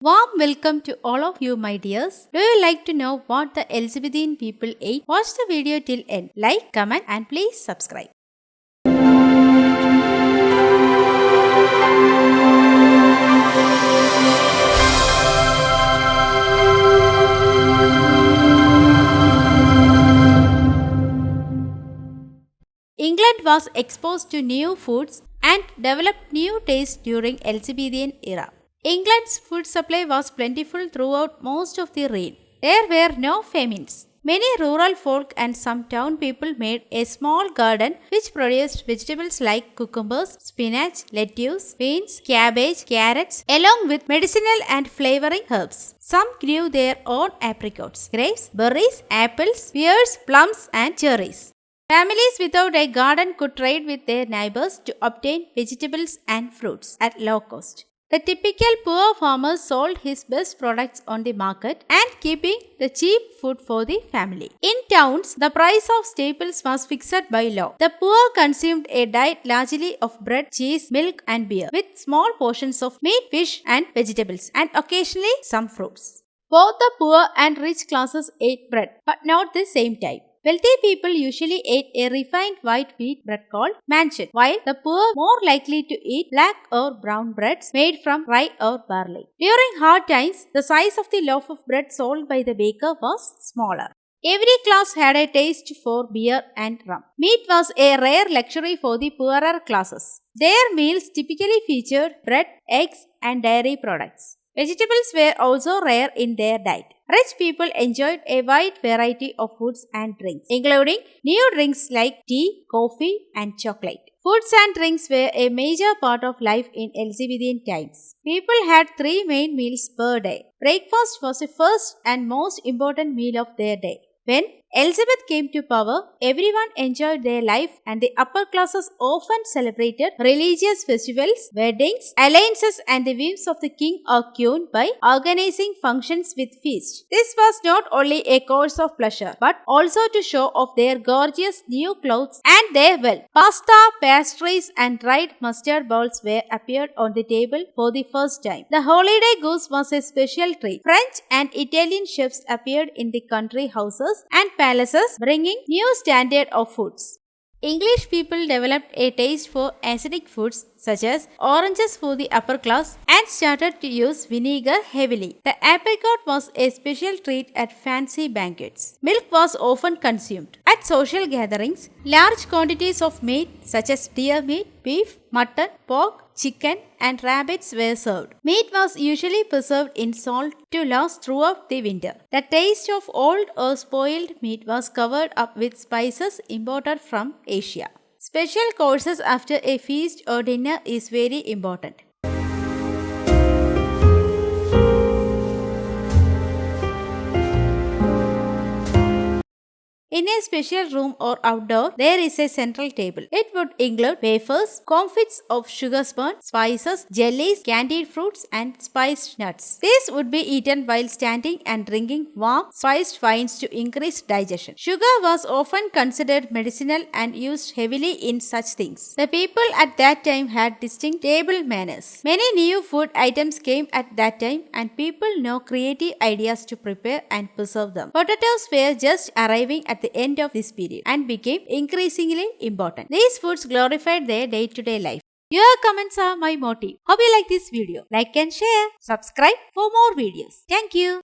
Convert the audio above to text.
Warm welcome to all of you, my dears. Do you like to know what the Elizabethan people ate? Watch the video till end. Like, comment, and please subscribe. England was exposed to new foods and developed new tastes during Elizabethan era. England's food supply was plentiful throughout most of the reign. There were no famines. Many rural folk and some town people made a small garden which produced vegetables like cucumbers, spinach, lettuce, beans, cabbage, carrots, along with medicinal and flavoring herbs. Some grew their own apricots, grapes, berries, apples, pears, plums, and cherries. Families without a garden could trade with their neighbors to obtain vegetables and fruits at low cost. The typical poor farmer sold his best products on the market and keeping the cheap food for the family. In towns, the price of staples was fixed by law. The poor consumed a diet largely of bread, cheese, milk and beer, with small portions of meat, fish and vegetables, and occasionally some fruits. Both the poor and rich classes ate bread, but not the same type. Wealthy people usually ate a refined white wheat bread called manchet, while the poor more likely to eat black or brown breads made from rye or barley. During hard times, the size of the loaf of bread sold by the baker was smaller. Every class had a taste for beer and rum. Meat was a rare luxury for the poorer classes. Their meals typically featured bread, eggs, and dairy products. Vegetables were also rare in their diet. Rich people enjoyed a wide variety of foods and drinks, including new drinks like tea, coffee, and chocolate. Foods and drinks were a major part of life in Elizabethan times. People had 3 main meals per day. Breakfast was the first and most important meal of their day. When Elizabeth came to power, everyone enjoyed their life and the upper classes often celebrated religious festivals, weddings, alliances and the whims of the king or queen by organizing functions with feasts. This was not only a course of pleasure but also to show off their gorgeous new clothes and their wealth. Pasta, pastries and dried mustard balls were appeared on the table for the first time. The holiday goose was a special treat. French and Italian chefs appeared in the country houses and palaces, bringing new standard of foods. English people developed a taste for acidic foods such as oranges for the upper class and started to use vinegar heavily. The apricot was a special treat at fancy banquets. Milk was often consumed. At social gatherings, large quantities of meat such as deer meat, beef, mutton, pork, chicken and rabbits were served. Meat was usually preserved in salt to last throughout the winter. The taste of old or spoiled meat was covered up with spices imported from Asia. Special courses after a feast or dinner is very important. In a special room or outdoor, there is a central table. It would include wafers, confits of sugar sponge, spices, jellies, candied fruits, and spiced nuts. These would be eaten while standing and drinking warm, spiced wines to increase digestion. Sugar was often considered medicinal and used heavily in such things. The people at that time had distinct table manners. Many new food items came at that time and people know creative ideas to prepare and preserve them. Potatoes were just arriving at the end of this period and became increasingly important. These foods glorified their day-to-day life. Your comments are my motive. Hope you like this video. Like and share. Subscribe for more videos. Thank you.